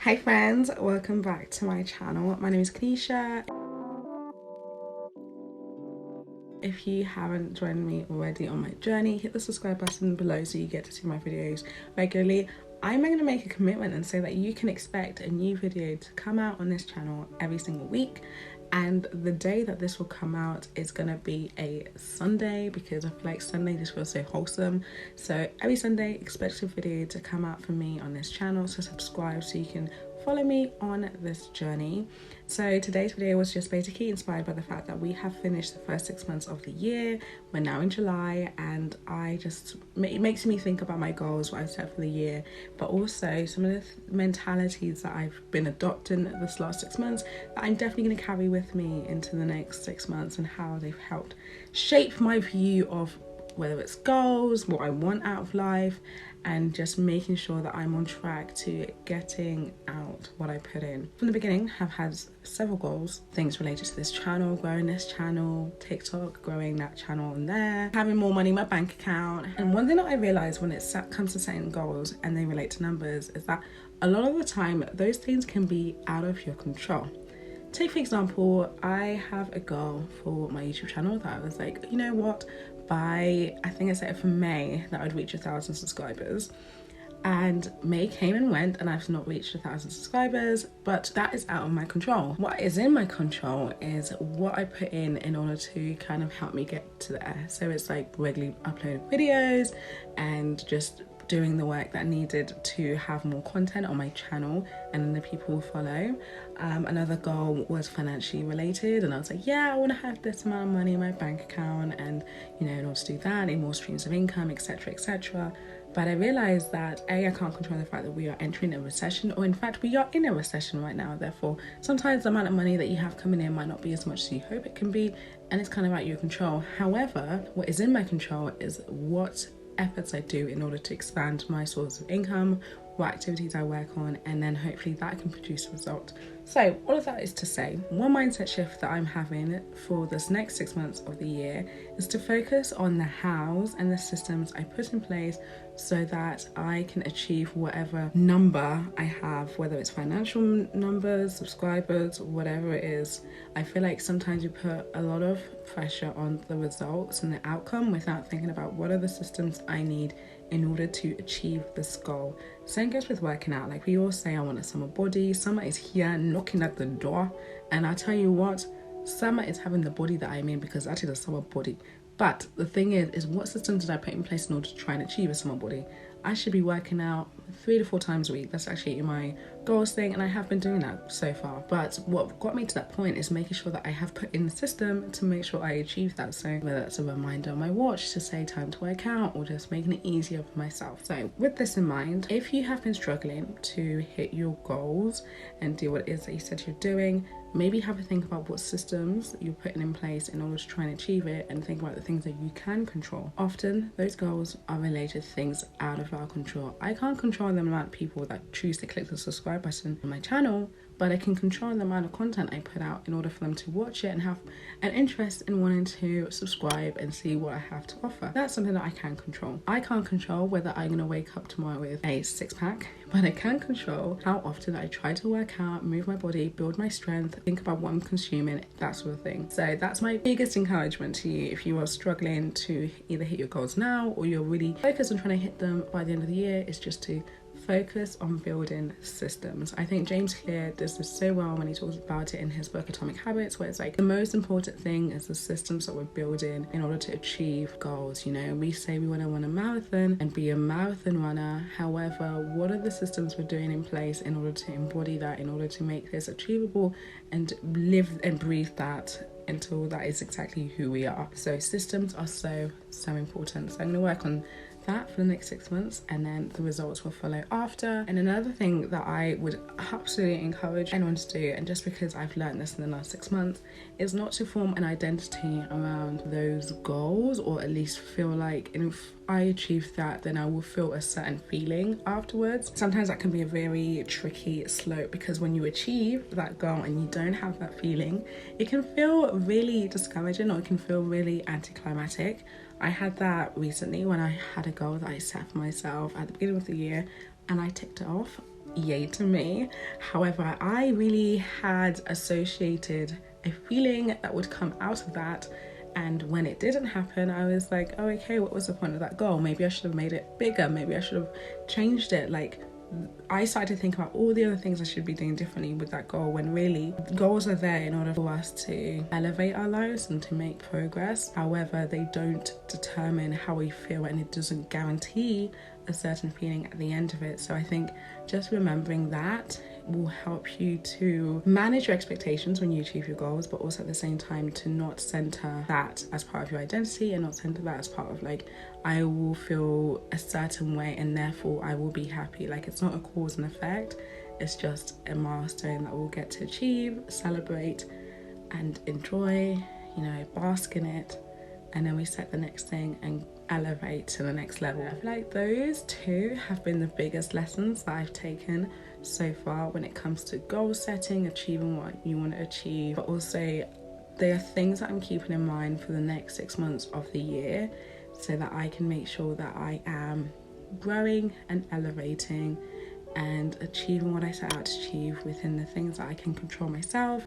Hi friends, welcome back to my channel. My name is Canisha. If you haven't joined me already on my journey, hit the subscribe button below so you get to see my videos regularly. I'm going to make a commitment and say that you can expect a new video to come out on this channel every single week. And the day that this will come out is going to be a Sunday because I feel like Sunday just feels so wholesome. So every Sunday, expect a video to come out from me on this channel. So subscribe so you can follow me on this journey. So today's video was just basically inspired by the fact that we have finished the first 6 months of the year. We're now in July, and it makes me think about my goals, what I've set for the year, but also some of the mentalities that I've been adopting this last 6 months that I'm definitely going to carry with me into the next 6 months, and how they've helped shape my view of whether it's goals, what I want out of life, and just making sure that I'm on track to getting out what I put in. From the beginning, I've had several goals, things related to this channel, growing this channel, TikTok, growing that channel and there, having more money in my bank account. And one thing that I realized when it comes to setting goals and they relate to numbers is that a lot of the time, those things can be out of your control. Take for example, I have a goal for my YouTube channel that I was like, you know what, by, I think I set it for May that I'd reach 1,000 subscribers. And May came and went and I've not reached 1,000 subscribers, but that is out of my control. What is in my control is what I put in order to kind of help me get to there. So it's like regularly uploading videos and just doing the work that needed to have more content on my channel, and then the people will follow. Another goal was financially related, and I was like, yeah, I want to have this amount of money in my bank account, and you know, in order to do that, I need more streams of income, etc., etc. But I realized that I can't control the fact that we are entering a recession, or in fact we are in a recession right now. Therefore, sometimes the amount of money that you have coming in might not be as much as you hope it can be, and it's kind of out of your control. However, what is in my control is what efforts I do in order to expand my source of income, what activities I work on, and then hopefully that can produce a result. So all of that is to say, one mindset shift that I'm having for this next 6 months of the year is to focus on the hows and the systems I put in place so that I can achieve whatever number I have, whether it's financial numbers, subscribers, whatever it is. I feel like sometimes you put a lot of pressure on the results and the outcome without thinking about what are the systems I need in order to achieve this goal. Same goes with working out. Like we all say, I want a summer body. Summer is here knocking at the door, and I tell you what, summer is having the body that I'm in because that is a summer body. But the thing is what systems did I put in place in order to try and achieve a summer body? I should be working out 3 to 4 times a week. That's actually in my goals thing, and I have been doing that so far. But what got me to that point is making sure that I have put in the system to make sure I achieve that. So whether that's a reminder on my watch to say time to work out, or just making it easier for myself. So with this in mind, if you have been struggling to hit your goals and do what it is that you said you're doing, maybe have a think about what systems you're putting in place in order to try and achieve it, and think about the things that you can control. Often those goals are related to things out of our control. I can't control the amount of people that choose to click the subscribe button on my channel, but I can control the amount of content I put out in order for them to watch it and have an interest in wanting to subscribe and see what I have to offer. That's something that I can control. I can't control whether I'm going to wake up tomorrow with a 6-pack, but I can control how often I try to work out, move my body, build my strength, think about what I'm consuming, that sort of thing. So that's my biggest encouragement to you if you are struggling to either hit your goals now or you're really focused on trying to hit them by the end of the year, is just to focus on building systems. I think James Clear does this so well when he talks about it in his book Atomic Habits, where it's like the most important thing is the systems that we're building in order to achieve goals. You know, we say we want to run a marathon and be a marathon runner. However, what are the systems we're doing in place in order to embody that, in order to make this achievable and live and breathe that until that is exactly who we are? So systems are so important. So I'm going to work on that for the next 6 months, and then the results will follow after. And another thing that I would absolutely encourage anyone to do, and just because I've learned this in the last 6 months, is not to form an identity around those goals, or at least feel like if I achieve that, then I will feel a certain feeling afterwards. Sometimes that can be a very tricky slope, because when you achieve that goal and you don't have that feeling, it can feel really discouraging, or it can feel really anticlimactic. I had that recently when I had a goal that I set for myself at the beginning of the year, and I ticked it off yay to me. However, I really had associated a feeling that would come out of that, and when it didn't happen, I was like, oh, okay, what was the point of that goal? Maybe I should have made it bigger, maybe I should have changed it. Like, I started to think about all the other things I should be doing differently with that goal, when really goals are there in order for us to elevate our lives and to make progress. However, they don't determine how we feel, and it doesn't guarantee a certain feeling at the end of it. So I think just remembering that will help you to manage your expectations when you achieve your goals, but also at the same time to not center that as part of your identity, and not center that as part of like, I will feel a certain way and therefore I will be happy. Like, it's not a cause and effect, it's just a milestone that we'll get to achieve, celebrate and enjoy, you know, bask in it, and then we set the next thing and elevate to the next level. I feel like those two have been the biggest lessons that I've taken so far when it comes to goal setting, achieving what you want to achieve, but also there are things that I'm keeping in mind for the next 6 months of the year, so that I can make sure that I am growing and elevating and achieving what I set out to achieve within the things that I can control myself.